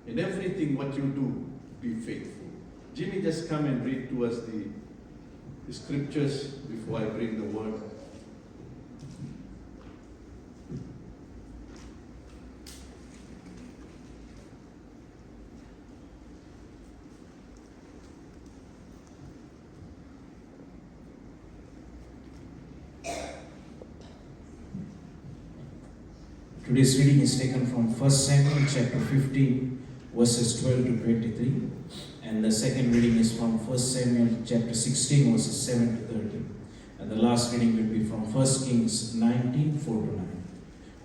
In everything what you do, be faithful. Jimmy, just come and read to us the scriptures before I bring the word. Today's reading is taken from 1 Samuel chapter 15, verses 12 to 23. And the second reading is from 1 Samuel chapter 16, verses 7 to 13. And the last reading will be from 1 Kings 19, 4 to 9.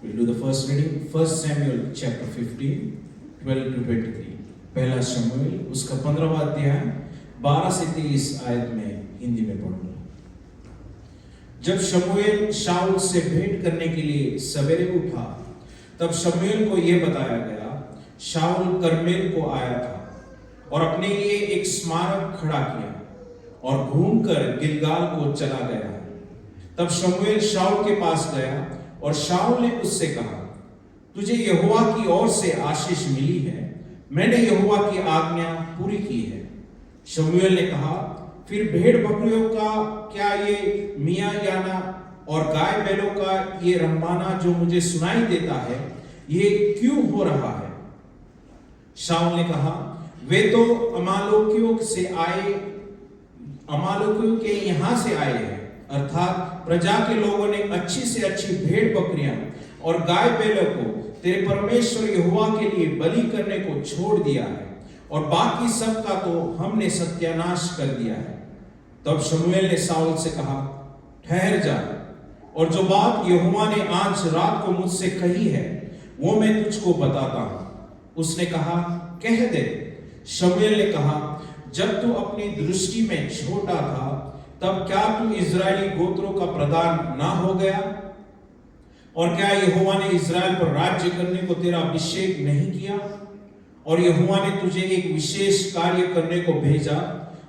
We'll do the first reading, 1 Samuel chapter 15, 12 to 23. पहला शमूएल उसका 15वां अध्याय 12 से 23 आयत में हिंदी में पढ़ूंगा। जब शमूएल शाऊल से भेंट करने के लिए सवेरे उठा, तब शमूएल को यह बताया गया, शाऊल कर्मेल को आया था और अपने लिए एक स्मारक खड़ा किया और घूमकर गिलगाल को चला गया। तब शमूएल शाऊल के पास गया और शाऊल ने उससे कहा, तुझे यहोवा की ओर से आशीष मिली है, मैंने यहोवा की आज्ञा पूरी की है। शमूएल ने कहा, फिर भेड़ बकरियों का क्या ये मियायाना और गाय बैलों का ये रंबाना जो मुझे सुनाई देता है, ये क्यों हो रहा है? शाऊल ने कहा, वे तो अमालेकियों से आए, अमालेकियों के यहां से आए हैं, अर्थात प्रजा के लोगों ने अच्छी से अच्छी भेड़ बकरियां और गाय बैलों को तेरे परमेश्वर यहोवा के लिए बलि करने को छोड़ दिया है और बाकी सब का तो हमने सत्यानाश कर दिया है। तब शमूएल ने शाऊल से कहा, ठहर जा, और जो बात यहोवा ने आज रात को मुझसे कही है वो मैं तुझको बताता हूं। उसने कहा, कह दे। शमूएल ने कहा, जब तू अपनी दृष्टि में छोटा था, तब क्या तू इजरायली गोत्रों का प्रधान ना हो गया? और क्या यहोवा ने इजराइल पर राज्य करने को तेरा अभिषेक नहीं किया? और यहोवा ने तुझे एक विशेष कार्य करने को भेजा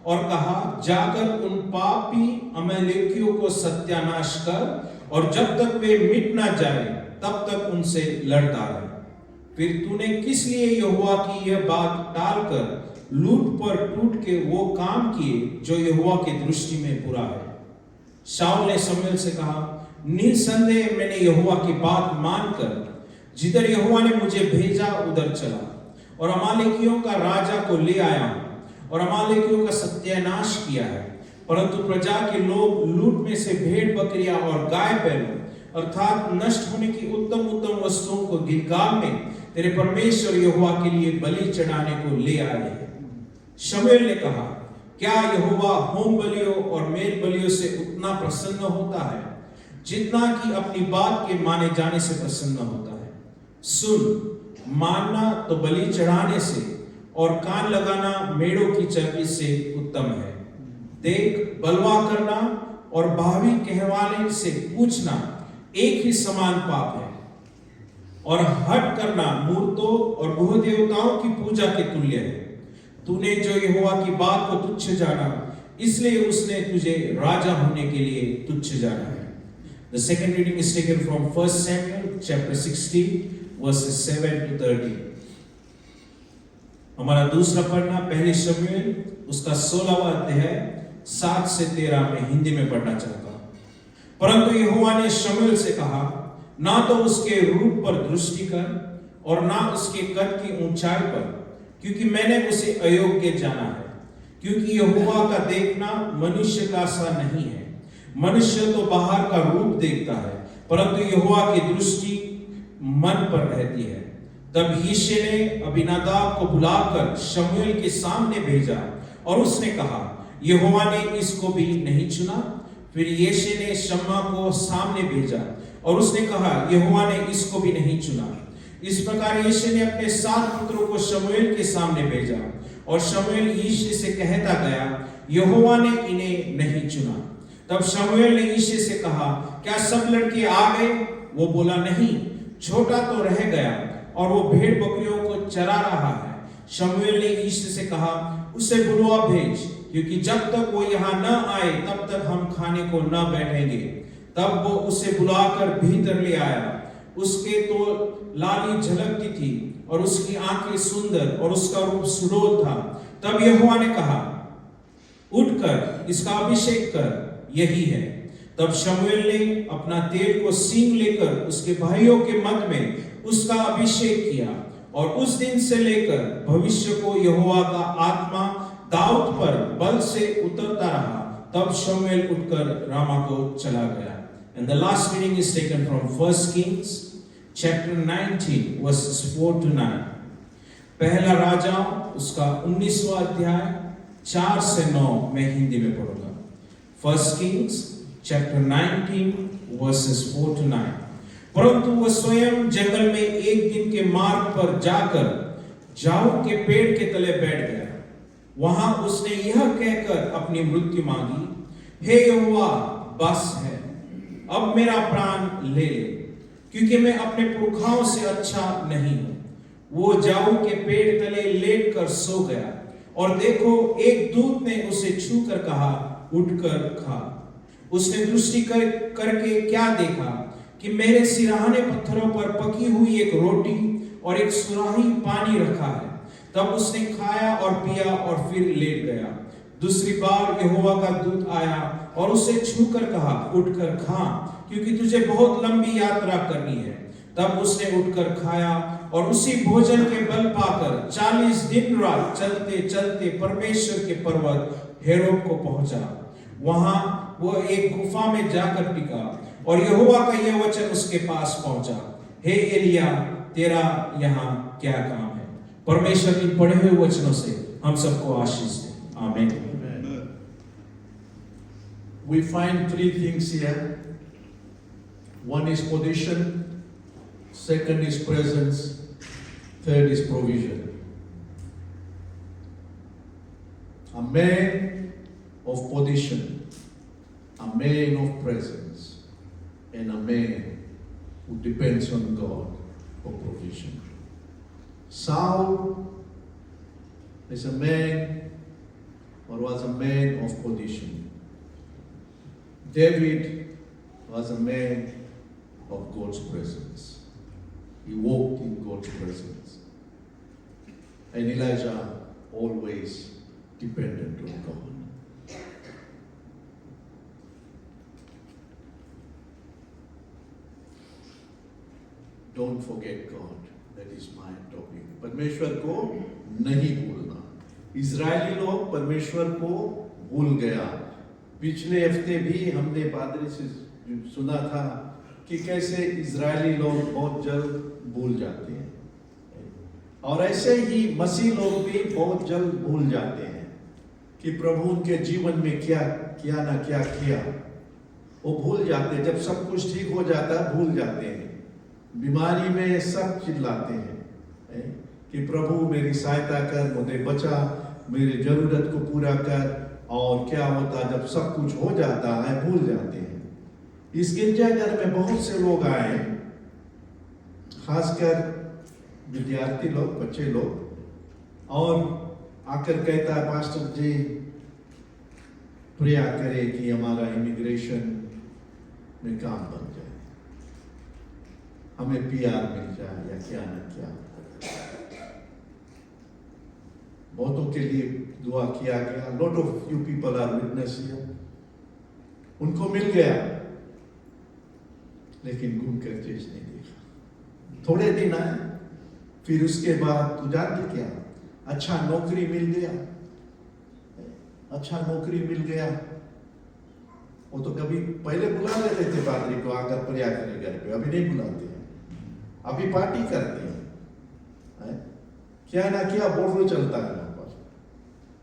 और कहा, जाकर उन पापी अमालेकियों को सत्यानाश कर, और जब तक वे मिट ना जाए तब तक उनसे लड़ता रहे। फिर तूने किस लिए यहोवा की यह बात टालकर लूट पर टूट के वो काम किए जो यहोवा की दृष्टि में बुरा है? शाऊल ने शमूएल से कहा, निसंदेह मैंने यहोवा की बात मानकर जिधर यहोवा ने मुझे भेजा उधर चला और अमालेकियों का राजा को ले आया और अमालेकियों का सत्यानाश किया है। परंतु प्रजा के लोग लूट में से भेड़ बकरियां और गाय बैलों अर्थात नष्ट होने की उत्तम उत्तम वस्तुओं को गिलगाल में तेरे परमेश्वर यहोवा के लिए बलि चढ़ाने को ले आए हैं। शमूएल ने कहा, क्या यहोवा होम बलियों और मेल बलियों से उतना प्रसन्न होता है जितना कि अपनी बात के माने जाने से प्रसन्न होता है? सुन, मानना तो बलि चढ़ाने से और कान लगाना मेढ़ों की चर्बी से उत्तम है। देख, बलवा करना और भावी कहवाने से पूछना एक ही समान पाप है, और हट करना मूर्तों और बहु देवताओं की पूजा के तुल्य है। तूने जो यहोवा की बात को तुच्छ जाना, इसलिए उसने तुझे राजा होने के लिए तुच्छ जाना है। The second reading is taken from 1 Samuel chapter 16 verses 7 to 13. हमारा दूसरा पढ़ना पहले शमूएल उसका 16वां अध्याय 7 से 13 में हिंदी में पढ़ना चाहता हूं। परंतु यहोवा ने शमूएल से कहा, ना तो उसके रूप पर दृष्टि कर और ना उसके कद की ऊंचाई पर, क्योंकि मैंने उसे अयोग्य जाना है। क्योंकि यहोवा का देखना मनुष्य का सा नहीं है। मनुष्य तो बाहर का रूप देखता है, परंतु यहोवा की दृष्टि मन पर रहती है। तब यिशै ने अबीनादाब को बुलाकर शमूएल के सामने भेजा और उसने कहा, यहोवा ने इसको भी नहीं चुना? फिर यिशै ने शम्मा को सामने भेजा और उसने कहा, यहोवा ने इसको भी नहीं चुना। इस प्रकार यिशै ने अपने 7 पुत्रों को शमूएल के सामने भेजा और शमूएल यिशै से कहता गया, यहोवा ने इन्हें नहीं चुना। तब शमूएल ने यिशै से कहा, क्या सब लड़के आ गए? वो बोला, नहीं, छोटा तो रह गया और वो भेड़ बकरियों को चरा रहा है। शमूएल ने यिशै से कहा, उसे बुलवा भेज, क्योंकि जब तक वो यहाँ न आए तब तक हम खाने को न बैठेंगे। तब वो उसे बुलाकर भीतर ले आया। उसके तो लाली झलकती थी और उसकी आंखें सुंदर और उसका रूप सुडोल था। तब यहोवा ने कहा, उठकर इसका अभिषेक कर, यही है। तब शमूएल ने अपना तेल को सींग लेकर उसके भाइयों के मध्य में उसका अभिषेक किया, और उस दिन से लेकर भविष्य को यहोवा का आत्मा दाऊद पर बल से उतरता रहा। तब शमूएल उठकर रामा को चला गया। And the last reading is taken from 1 Kings chapter 19 verses 4 to 9. पहला राजा उसका 19वां अध्याय 4 से 9 मैं हिंदी में पढ़ूंगा। 1 Kings chapter 19 verses 4 to 9. परंतु वह स्वयं जंगल में एक दिन के मार्ग पर जाकर जाऊ के पेड़ के तले बैठ गया। वहां उसने यह कहकर अपनी मृत्यु मांगी, हे यहोवा, बस है, अब मेरा प्राण ले ले, क्योंकि मैं अपने पुरखाओं से अच्छा नहीं हूं। वो जाऊ के पेड़ तले लेट कर सो गया, और देखो एक दूत ने उसे छू कर कहा, उठकर खा। उसने दृष्टि करके क्या देखा कि मेरे सिरहाने पत्थरों पर पकी हुई एक रोटी और एक सुराही पानी रखा है। तब उसने खाया और पिया और फिर लेट गया। दूसरी बार यहोवा का दूत आया और उसे छूकर कहा, उठकर खा, क्योंकि तुझे बहुत लंबी यात्रा करनी है। तब उसने उठकर खाया और उसी भोजन के बल पाकर 40 दिन रात चलते चलते परमेश्वर के पर्वत हेरोब को पहुंचा। वहां वो एक गुफा में जाकर टिका, और यहोवा का यह वचन उसके पास पहुंचा, हे एलिया, तेरा यहाँ क्या काम है। परमेश्वर इन पढ़े हुए वचनों से हम सबको आशीष दे। आमीन। We find three things here. One is position, second is presence, third is provision. A man of position, a man of presence, and a man who depends on God for provision. Saul is a man, or was a man of position. David was a man of God's presence. He walked in God's presence. And Elijah always depended on God. Don't forget God. That is my topic. परमेश्वर को नहीं भूलना। Israeli लोग परमेश्वर को भूल गया। पिछले हफ्ते भी हमने पादरी से सुना था कि कैसे इजरायली लोग बहुत जल्द भूल जाते हैं, और ऐसे ही मसीह लोग भी बहुत जल्द भूल जाते हैं कि प्रभु उनके जीवन में क्या किया ना क्या किया। वो भूल जाते हैं। जब सब कुछ ठीक हो जाता है भूल जाते हैं। बीमारी में सब चिल्लाते हैं कि प्रभु मेरी सहायता कर, मुझे बचा, मेरी जरूरत को पूरा कर। और क्या होता जब सब कुछ हो जाता है भूल जाते हैं। इस गिरजाघर में बहुत से लोग आए, खासकर विद्यार्थी लोग, बच्चे लोग, और आकर कहता है, पास्टर जी प्रेयर करें कि हमारा इमिग्रेशन में काम बन जाए, हमें PR मिल जाए या क्या ना क्या। बहुतों के लिए दुआ किया गया। Lot of you people are witness here. उनको मिल गया, लेकिन घूम कर चीज नहीं देखा। थोड़े दिन आए, फिर उसके बाद तू जानते क्या, अच्छा नौकरी मिल गया, अच्छा नौकरी मिल गया। वो तो कभी पहले बुला लेते थे पादरी को, आकर प्रेयर करें घर पे, अभी नहीं बुलाते हैं, अभी पार्टी करते हैं, क्या ना क्या बोर्ड चलता है वहां पर,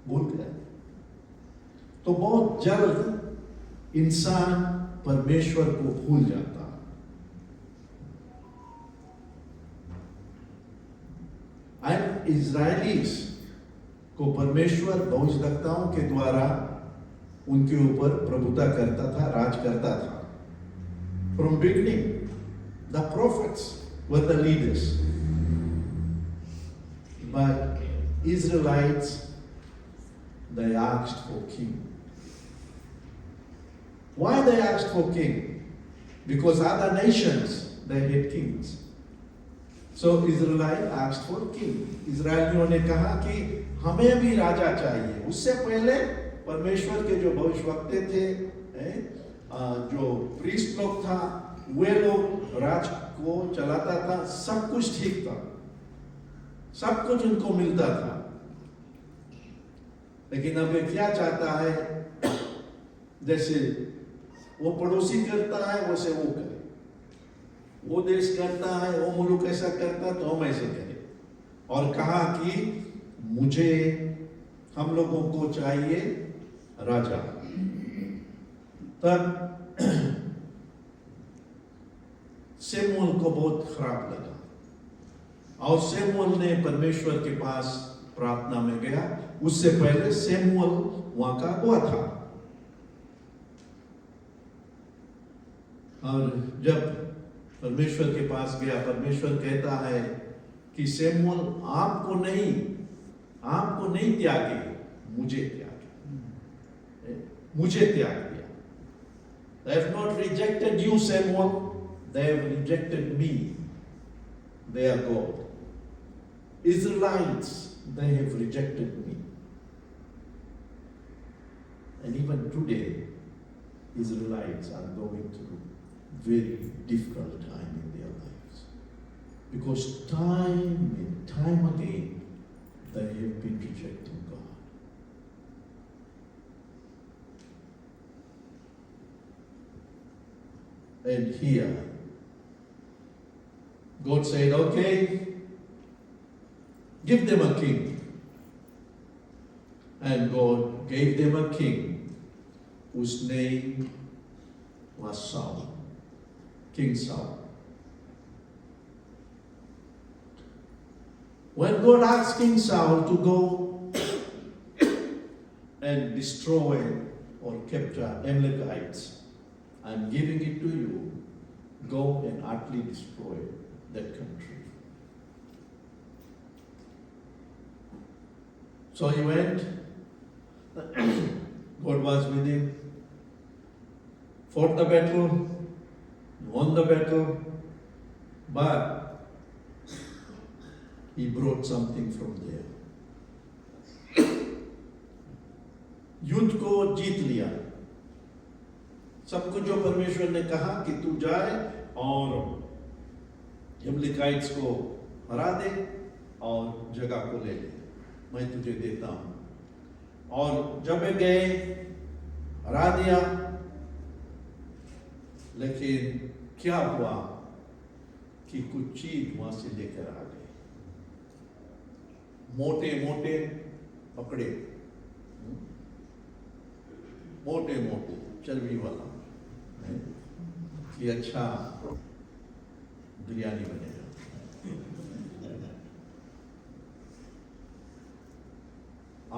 भूल गया। तो बहुत जल्द इंसान परमेश्वर को भूल जाता। एंड इजराइलीज को परमेश्वर भविष्यवक्ताओं के द्वारा उनके ऊपर प्रभुता करता था, राज करता था। From beginning the profits were the leaders, but Israelites they asked for king. Why they asked for king? Because other nations they had kings. So Israelite asked for king. इजरायलियों ने कहा कि हमें भी राजा चाहिए। उससे पहले परमेश्वर के जो भविष्यवक्ता थे, जो प्रीस्ट लोग था, वे लोग राज को चलाता था, सब कुछ ठीक था, सब कुछ उनको मिलता था। लेकिन अब ये क्या चाहता है, जैसे वो पड़ोसी करता है वैसे वो करे, वो देश करता है, वो मुल्क ऐसा करता तो हम ऐसे करें। और कहा कि मुझे, हम लोगों को चाहिए राजा। तब शमूएल को बहुत खराब लगा और शमूएल ने परमेश्वर के पास प्रार्थना में गया। उससे पहले शमूएल वहां का हुआ था, और जब परमेश्वर के पास गया, परमेश्वर कहता है कि शमूएल आपको नहीं त्यागे, मुझे त्यागे, मुझे त्याग दिया। They have not rejected you, Samuel. They have rejected me, their God. Israelites, they have rejected me. And even today, Israelites are going through very difficult time in their lives. Because time and time again, they have been rejecting God. And here, God said, okay, give them a king. And God gave them a king whose name was Saul, King Saul. When God asked King Saul to go and destroy or capture Amalekites, I'm giving it to you, go and utterly destroy that country. So he went, God was with him, fought the battle, won the battle, but he brought something from there. युद्ध को जीत लिया, सब कुछ जो परमेश्वर ने कहा कि तू जाए और अमलेकाइट्स को हरा दे और जगह को ले ले, मैं तुझे देता हूं। और जब वे गए, हरा दिया, लेकिन क्या हुआ कि कुछ चीज वहां से लेकर आ गए, मोटे मोटे पकड़े, मोटे मोटे चर्बी वाला, कि अच्छा बिरयानी बनेगा।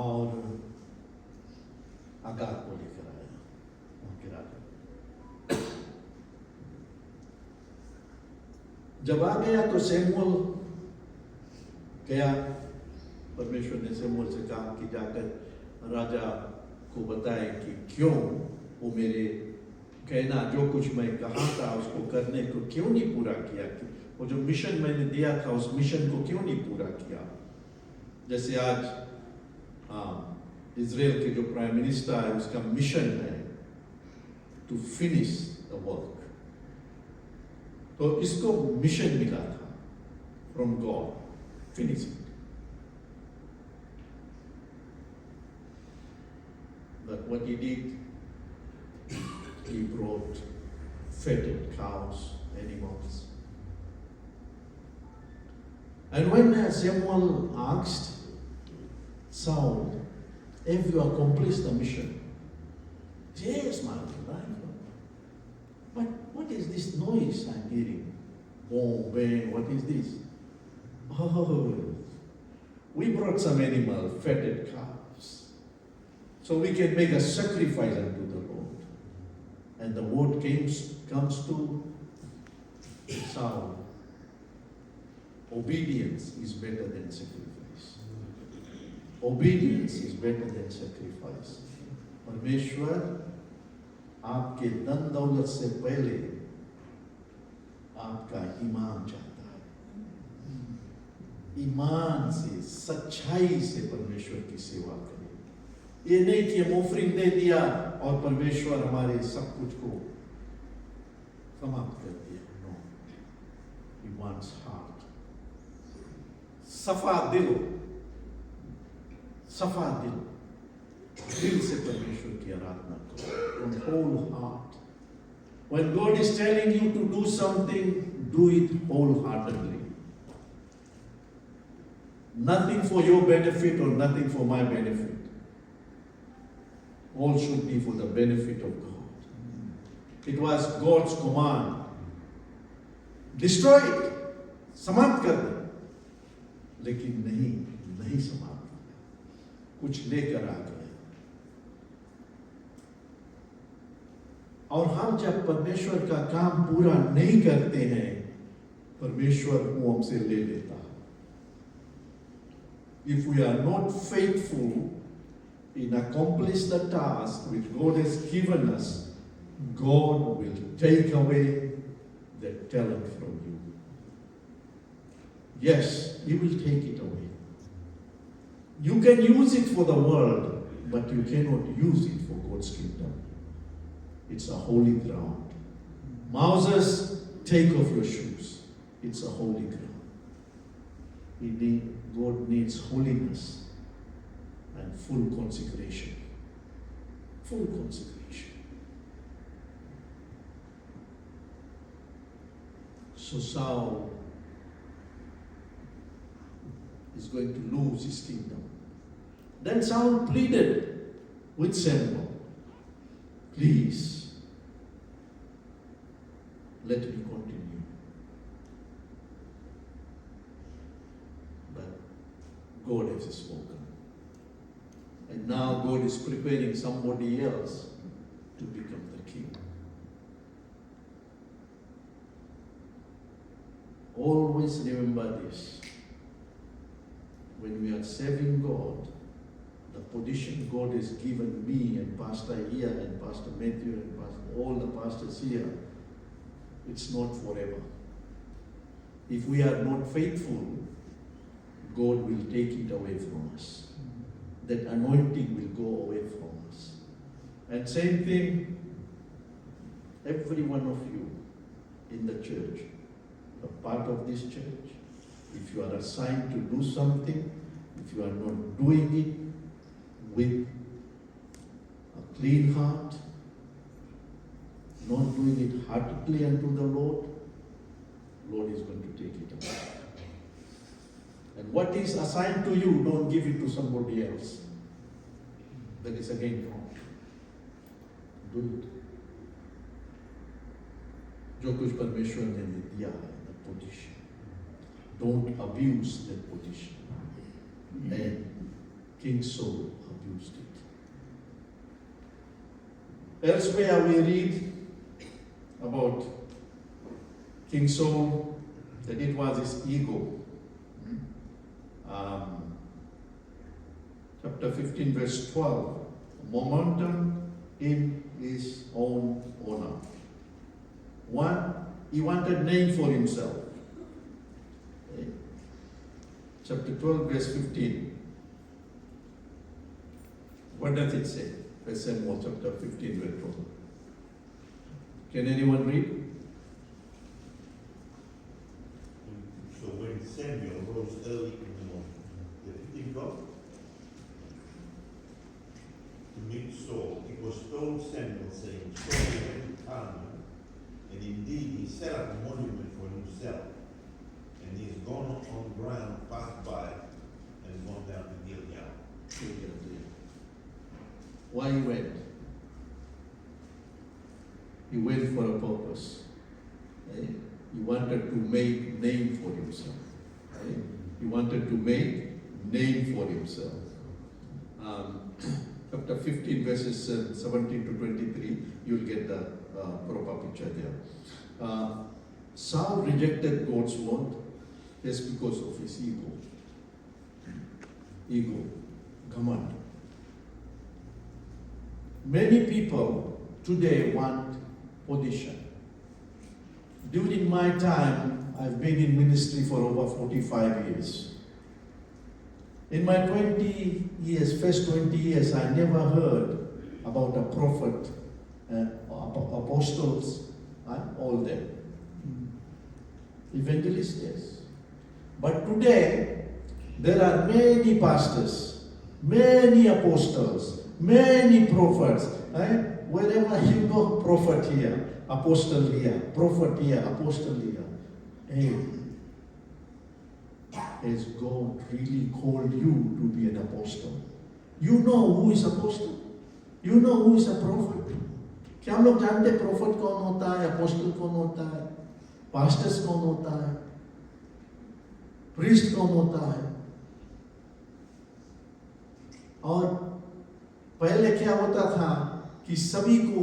और आगार को लेकर आया उनके राजा। जब आ गया तो शमूएल गया, परमेश्वर ने शमूएल से कहा कि जाकर राजा को बताए कि क्यों वो मेरे कहना, जो कुछ मैं कहा था उसको करने को क्यों नहीं पूरा किया, वो जो मिशन मैंने दिया था उस मिशन को क्यों नहीं पूरा किया। जैसे आज इजराइल के जो प्राइम मिनिस्टर है, उसका मिशन है टू फिनिश द वर्क, तो इसको मिशन मिला था from God, finish it. But what he did, he brought fatted cows, animals. And when Samuel asked Saul, have you accomplished the mission? Yes, my Lord. But what is this noise I'm hearing? Boom, bang, what is this? Oh, we brought some animal, fatted cows, so we can make a sacrifice unto the Lord. And the word comes to Saul, obedience is better than sacrifice. Obedience is better than sacrifice. परमेश्वर आपके धन दौलत से पहले आपका ईमान चाहता है। ईमान से, सच्चाई से परमेश्वर की सेवा करें। ये नहीं कि हम ऑफरिंग दे दिया और परमेश्वर हमारे सब कुछ को समाप्त कर दिया। नो, ही वांट्स हार्ट, सफा दिल, सफा दिल, दिल से परमेश्वर की आराधना करो, whole heart. When God is telling you to do something, do it wholeheartedly. Nothing for your benefit or nothing for my benefit. All should be for the benefit of God. It was God's command. Destroy it. समाप्त कर दे। लेकिन नहीं समाप्त किया। कुछ लेकर आ गए। और हम जब परमेश्वर का काम पूरा नहीं करते हैं, परमेश्वर वो हमसे ले लेता है। If we are not faithful in accomplish the task which God has given us, God will take away the talent from you. Yes, He will take it away. You can use it for the world, but you cannot use it for God's kingdom. It's a holy ground. Moses, take off your shoes. It's a holy ground. God needs holiness and full consecration. Full consecration. So Saul is going to lose his kingdom. Then Saul pleaded with Samuel, please, let me continue. But God has spoken. And now God is preparing somebody else to become the king. Always remember this. When we are serving God, the position God has given me and Pastor here and Pastor Matthew and all the pastors here, it's not forever. If we are not faithful, God will take it away from us. That anointing will go away from us. And same thing, every one of you in the church, a part of this church, if you are assigned to do something, if you are not doing it with a clean heart, not doing it heartedly unto the Lord is going to take it away. And what is assigned to you, don't give it to somebody else. That is again wrong. Do it. जो कुछ परमेश्वर ने दिया है, the position, don't abuse that position. And King Saul abused it. Elsewhere we read about King Saul, that it was his ego. Chapter 15 verse 12, momentum in his own honor. One, he wanted name for himself. Okay. Chapter 12 verse 15. What does it say? 1 Samuel chapter 15 verse 12. Can anyone read? So when Samuel rose early in the morning, the people got to meet Saul, it was told Samuel, saying, Saul went to Carmel, and indeed he set up a monument for himself, and he has gone on ground passed by, and gone down to Gilgal. Why he went? He went for a purpose. Okay? He wanted to make name for himself. Okay? He wanted to make name for himself. Chapter 15 verses 17 to 23, you'll get the proper picture there. Saul rejected God's word just because of his ego. Ego, command. Many people today want position. During my time, I've been in ministry for over 45 years. In my 20 years, first 20 years, I never heard about a prophet, apostles, all them. Evangelists, yes. But today, there are many pastors, many apostles, many prophets. Wherever you go, prophet here, apostle here, prophet here, apostle here. Hey, has God really called you to be an apostle? You know who is apostle? You know who is a prophet? क्या हम लोग जानते हैं prophet कौन होता है, apostle कौन होता है, pastors कौन होता है, priest कौन होता है? और पहले क्या होता था कि सभी को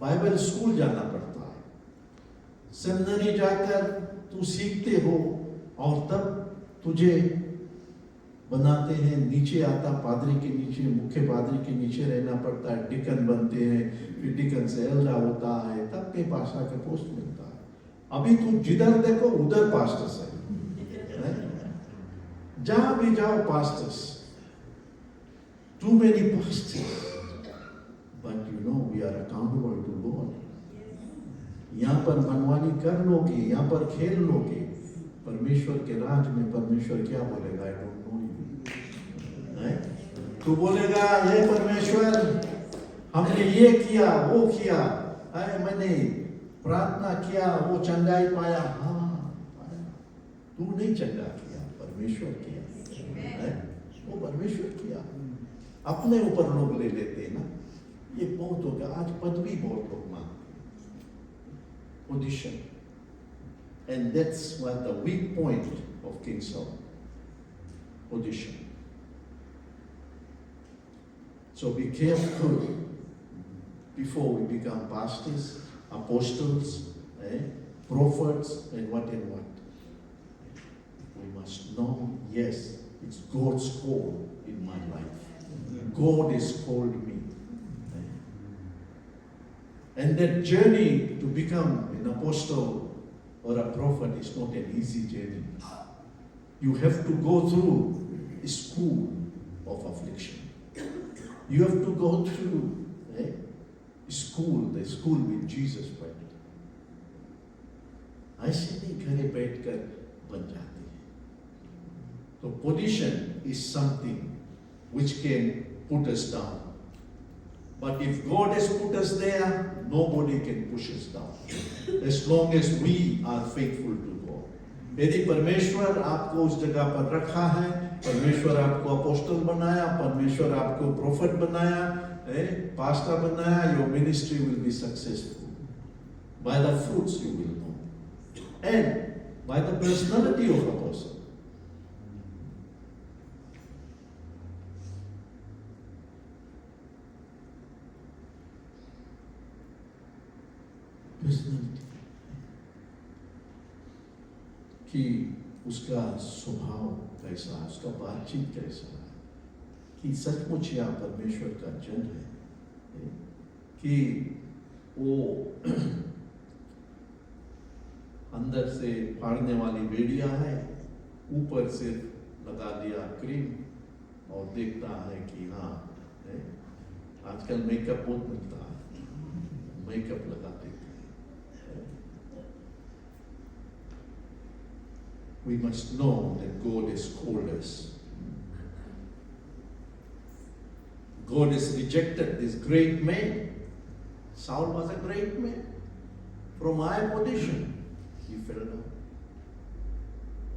बाइबल स्कूल जाना पड़ता है, सेमिनरी जाकर तू सीखते हो और तब तुझे बनाते हैं, नीचे आता पादरी के नीचे, मुख्य पादरी के नीचे रहना पड़ता है, डिकन बनते हैं, फिर डिकन से एल्डा होता है, तब के पास्टर के पोस्ट मिलता है। अभी तू जिधर देखो उधर पास्टर्स है, जहां भी जाओ pastors, too many pastors, but you know we are accountable to God. यहाँ पर मनमानी कर लोगे, यहाँ पर खेल लोगे, परमेश्वर के राज में परमेश्वर क्या बोलेगा? I don't know you. तू बोलेगा हे परमेश्वर, हमने ये किया, वो किया, मैंने प्रार्थना किया, वो चंगाई पाया, हाँ पाया। तू नहीं चंगा किया, परमेश्वर किया, वो परमेश्वर किया। अपने ऊपर लोग ले लेते हैं ना, ये बहुत हो गया। आज पदवी बहुत लोग मांगते हैं, position, and that's what the weak point of King Saul, position. So be careful before we become pastors, apostles, prophets, and what and what. We must know, yes, it's God's call in my life. God has called me. And that journey to become an apostle or a prophet is not an easy journey. You have to go through a school of affliction. You have to go through school, the school with Jesus went. ऐसे नहीं घरे बैठकर बन जाते हैं। तो position is something which can put us down. But if God has put us there, nobody can push us down. As long as we are faithful to God. यदि परमेश्वर आपको उस जगह पर रखा है, परमेश्वर आपको अपोस्टल बनाया, परमेश्वर आपको प्रोफेट बनाया, पास्टर बनाया, your ministry will be successful. By the fruits you will know. And by the personality of a person. Personality. कि उसका स्वभाव कैसा है, उसका बातचीत कैसा है, कि सचमुच यहाँ परमेश्वर का जन है, कि वो अंदर से फाड़ने वाली बेड़िया है, ऊपर से लगा दिया क्रीम और देखता है कि हाँ, आजकल मेकअप बहुत मिलता है, मेकअप लगा देते हैं। We must know that God has called us. God has rejected this great man. Saul was a great man. From high position, he fell down.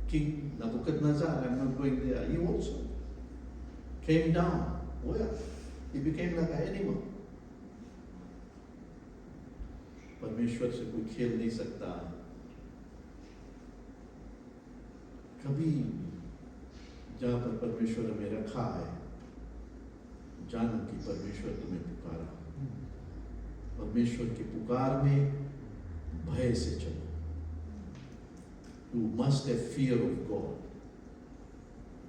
King Nebuchadnezzar, I'm not going there, he also came down. Where? He became like an animal. परमेश्वर से कोई खेल नहीं सकता। कभी जहाँ पर परमेश्वर हमें रखा है, जानो कि परमेश्वर तुम्हें पुकारा। परमेश्वर की पुकार में भय से चलो। You must have fear of God.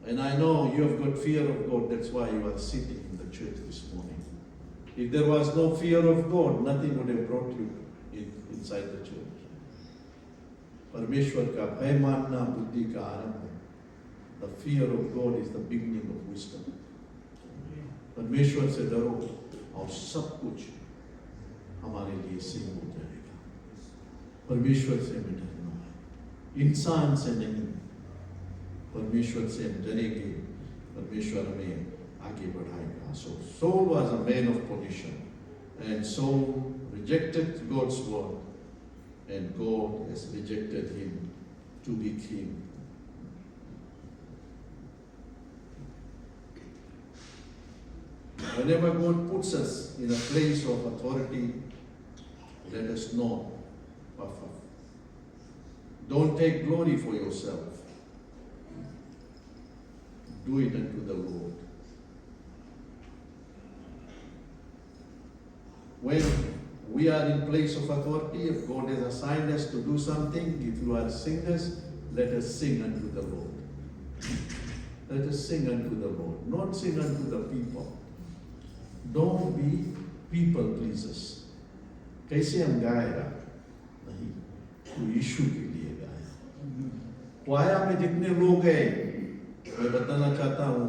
And I know you have got fear of God, that's why you are sitting in the church this morning. If there was no fear of God, nothing would have brought you inside the church. परमेश्वर का भय मानना बुद्धि का आरंभ है। The fear of God is the beginning of wisdom. परमेश्वर से डरो और सब कुछ हमारे लिए सिद्ध हो जाएगा. परमेश्वर से हमें डरना है, इंसान से नहीं. परमेश्वर से हम डरेंगे, परमेश्वर हमें आगे बढ़ाएगा. So Saul was a man of position, and Saul rejected God's word, and God has rejected him to be king. Whenever God puts us in a place of authority, let us know, Papa, don't take glory for yourself. Do it unto the Lord. When we are in place of authority, if God has assigned us to do something, if you are singers, let us sing unto the Lord. Let us sing unto the Lord, not sing unto the people. Don't be people pleasers. कैसे हम गाएगा? नहीं, तो यीशु के लिए गाए. क्वाया में जितने लोग हैं, मैं बताना चाहता हूँ,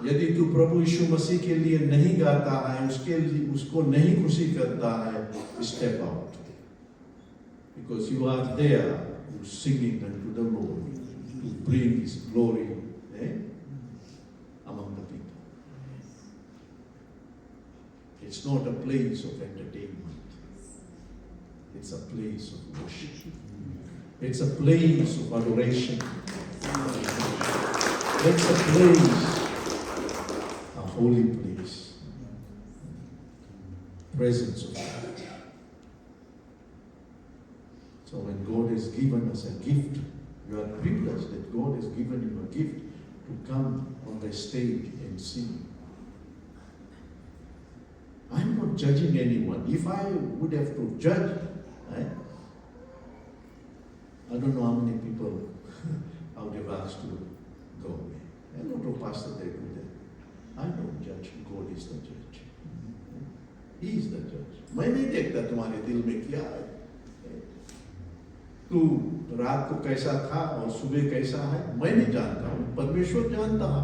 यदि तू प्रभु यीशु मसीह के लिए नहीं गाता है, उसको नहीं खुशी करता है, step out. Because you are there, you singing unto the Lord to bring His glory among the people. It's not a place of entertainment. It's a place of worship. It's a place of adoration. It's a place, a holy place. Presence of God. So when God has given us a gift, you are privileged that God has given you a gift to come on the stage and sing. I'm not judging anyone. If I would have to judge, I don't know how many people I would have asked to go away. I don't know, Pastor, they do that. I don't judge. God is the judge. He is the judge. मैं नहीं देखता तुम्हारे दिल में क्या है. तू रात को कैसा था और सुबह कैसा है, मैं नहीं जानता हूँ. परमेश्वर जानता है.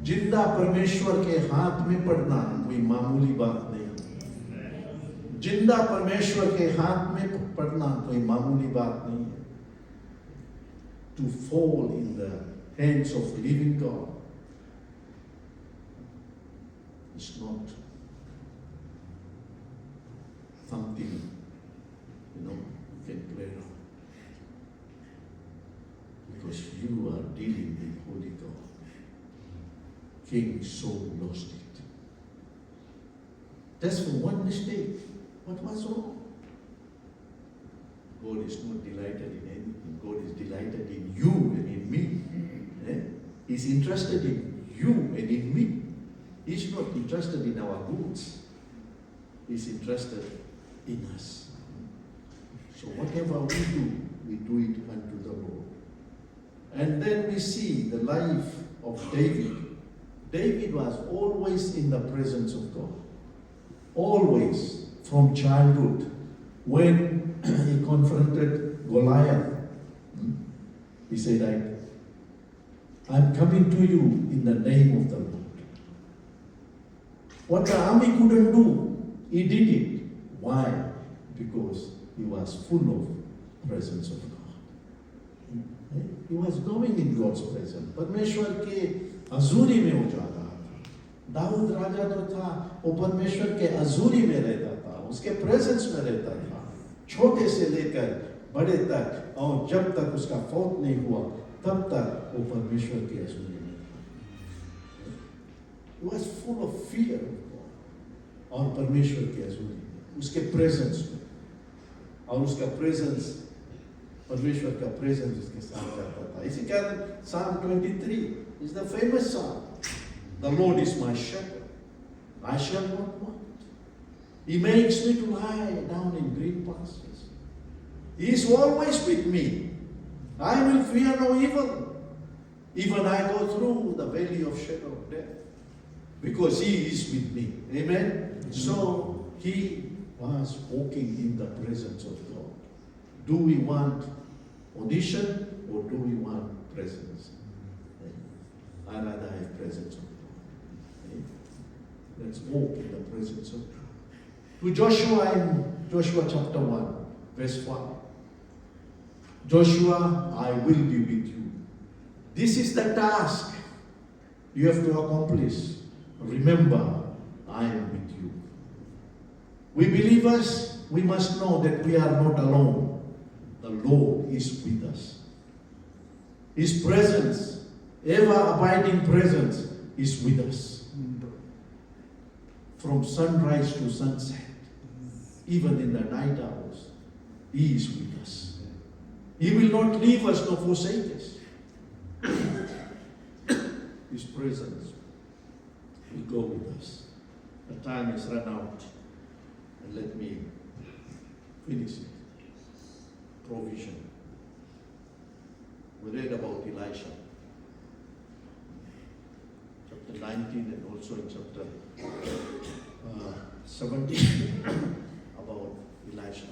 जिंदा परमेश्वर के हाथ में पड़ना कोई मामूली बात नहीं. जिंदा परमेश्वर के हाथ में पड़ना कोई मामूली बात नहीं है. To fall in the hands of living God is not something, you can play around. Because you are dealing with Holy God. King Saul lost it. Just for one mistake. What was wrong? God is not delighted in anything. God is delighted in you and in me. He's interested in you and in me. He's not interested in our goods. He's interested in us. So whatever we do it unto the Lord. And then we see the life of David. David was always in the presence of God. Always, from childhood. When he confronted Goliath, he said, I'm coming to you in the name of the Lord. What the army couldn't do, he did it. Why? Because he was full of presence of God. He was going in God's presence. परमेश्वर के हजूरी में हो जाता था. दाऊद राजा जो था, वो परमेश्वर के हजूरी में रहता था, उसके प्रेजेंस में रहता था, छोटे से लेकर बड़े तक, और जब तक उसका फौत नहीं हुआ, तब तक वो परमेश्वर के हजूरी में था. He was full of fear of God. और परमेश्वर के हजूरी में, उसके प्रेजेंस में, और उसका प्रेजेंस, परमेश्वर का प्रेजेंस उसके साथ जाता था. इसी कारण Psalm 23 is the famous psalm. The Lord is my shepherd, I shall not want. He makes me to lie down in green pastures. He is always with me. I will fear no evil, even I go through the valley of shadow of death, because He is with me. Amen? So he was walking in the presence of God. Do we want audition or do we want presence? I rather have presence of God. Okay? Let's walk in the presence of God. To Joshua in Joshua chapter 1, verse 1. Joshua, I will be with you. This is the task you have to accomplish. Remember, I am with you. We believers, we must know that we are not alone. The Lord is with us. His presence, ever-abiding presence, is with us. From sunrise to sunset, even in the night hours, He is with us. He will not leave us nor forsake us. His presence will go with us. The time has run out. And let me finish it. Provision. We read about Elisha. Chapter 19 and also in chapter 17 about Elisha.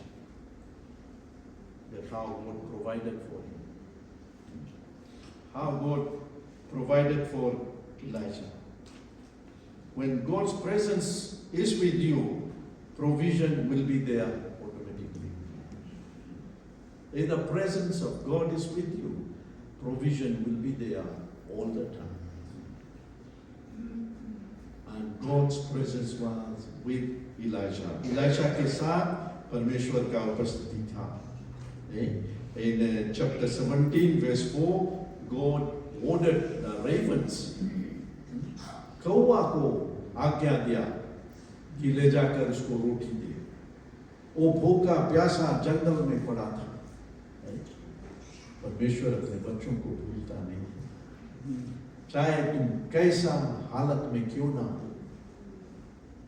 That how God provided for him. How God provided for Elijah. When God's presence is with you, provision will be there automatically. If the presence of God is with you, provision will be there all the time. And God's presence was with Elijah. Elijah के साथ परमेश्वर का उपस्थिति था. In chapter 17 verse 4, God ordered the ravens, कौवा को आज्ञा दिया कि ले जाकर उसको रोटी दे. वो भूखा प्यासा जंगल में पड़ा था. परमेश्वर अपने बच्चों को भूलता नहीं. चाहे तुम कैसा हालत में क्यों ना हो,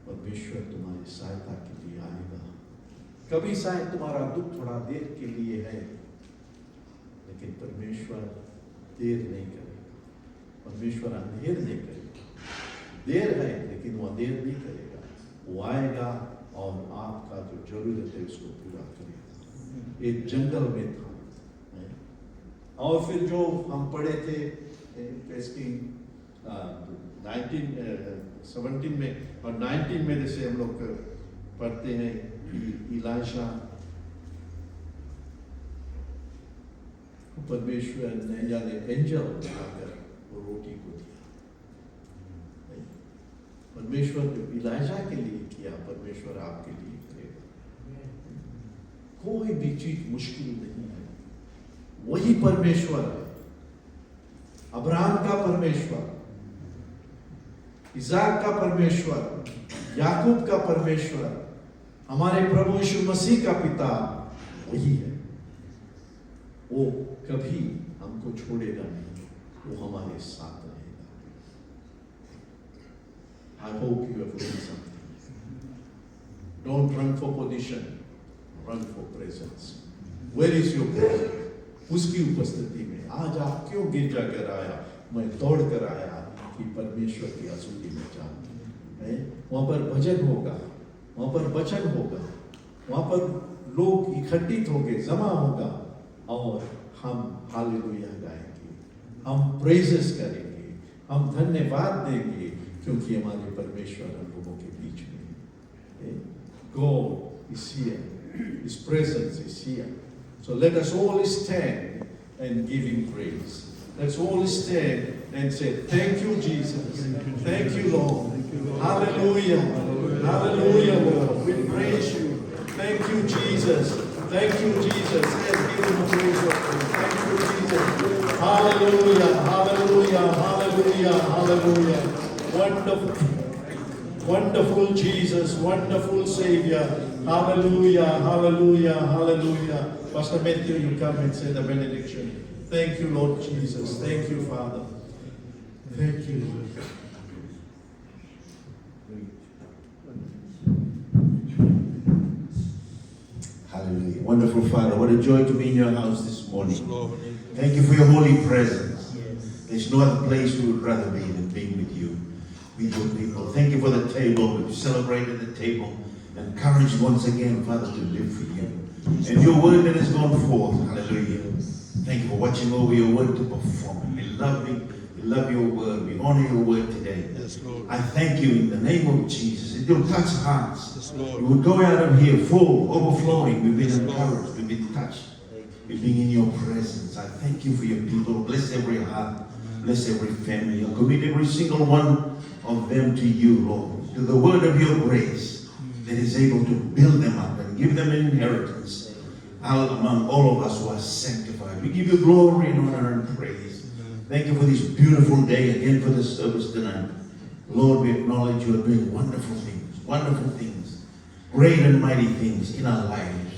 परमेश्वर तुम्हारी सहायता के लिए आएगा. कभी शायद तुम्हारा दुख थोड़ा देर के लिए है, लेकिन परमेश्वर देर नहीं करेगा. परमेश्वर अंधेर नहीं करेगा. देर है लेकिन वो देर नहीं करेगा. वो आएगा और आपका जो जरूरत है उसको पूरा करेगा. एक जंगल में था. और फिर जो हम पढ़े थे 17 में और 19 में जैसे हम लोग पढ़ते हैं कि इलाशा परमेश्वर ने यानी एंजल आकर वो रोटी को दिया. परमेश्वर जो इलाशा के लिए किया, परमेश्वर आपके लिए करेगा. कोई भी चीज मुश्किल नहीं है. वही परमेश्वर है. अब्राहम का परमेश्वर, इसाक का परमेश्वर, याकूब का परमेश्वर, हमारे प्रभु यीशु मसीह का पिता वही है. वो कभी हमको छोड़ेगा नहीं. वो हमारे साथ रहेगा. I hope you have learned something. Don't run for position, run for presence. Where is your presence? उसकी उपस्थिति में. आज आप क्यों गिरजा कर आया? मैं दौड़ कर आया कि परमेश्वर की हजूरी में जाऊं. वहां पर भजन होगा, वहां पर वचन होगा, वहां पर लोग इकट्ठित होंगे, जमा होगा और हम हालेलुया गाएंगे, हम प्रेजेस करेंगे, हम धन्यवाद देंगे क्योंकि हमारे परमेश्वर हम लोगों के बीच में. God is here. His presence is here. So let us all stand and give Him praise. Let's all stand and say, thank you, Jesus. Thank you, Lord. Hallelujah. Hallelujah, Lord. We praise you. Thank you, Jesus. Thank you, Jesus. Let's give Him a praise. Thank you, Jesus. Hallelujah. Hallelujah. Hallelujah. Hallelujah. Wonderful. Wonderful Jesus, wonderful Savior. Hallelujah, hallelujah, hallelujah. Pastor Matthew, you come and say the benediction. Thank you, Lord Jesus. Thank you, Father. Thank you. Hallelujah. Wonderful Father, what a joy to be in your house this morning. Thank you for your holy presence. There's no other place we would rather be than being with you, with your people. Thank you for the table. We've celebrated the table. Encouraged once again, Father, to live for you. And your word that has gone forth, hallelujah. Thank you for watching over your word to perform it. We love you. We We love your word. We honor your word today. Yes, Lord. I thank you in the name of Jesus. It will touch hearts. Yes, We Lord. will go out of here full, overflowing. We've Yes, been Lord. encouraged. We've been touched. We've been in your presence. I thank you for your people. Bless every heart. Bless every family. I commit every single one of them to you, Lord. To the word of your grace that is able to build them up and give them an inheritance out among all of us who are sanctified. We give you glory and honor and praise. Thank you for this beautiful day, again for the service tonight. Lord, we acknowledge you are doing wonderful things, great and mighty things in our lives.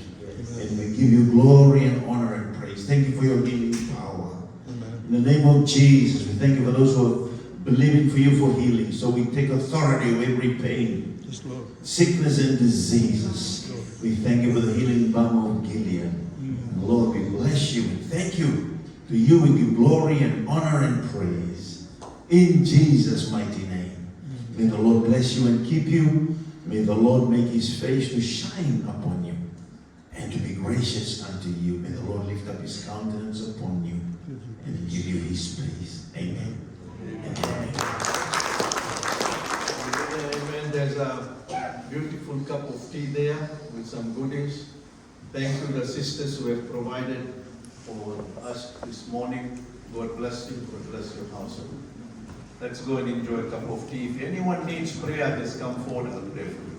And we give you glory and honor and praise. Thank you for your healing power. Amen. In the name of Jesus, we thank you for those who are believing for you for healing. So we take authority of every pain, Yes, Lord. sickness and diseases. We thank you for the healing balm of Gilead. And Lord, we bless you and thank you. To you we give glory and honor and praise. In Jesus' mighty name. May the Lord bless you and keep you. May the Lord make his face to shine upon you and to be gracious unto you. May the Lord lift up his countenance upon you and give you his peace. Amen. Amen. Amen. There's a beautiful cup of tea there with some goodies. Thank you, the sisters who have provided for us this morning. God bless you. God bless your household. Let's go and enjoy a cup of tea. If anyone needs prayer, just come forward. I'll pray for you.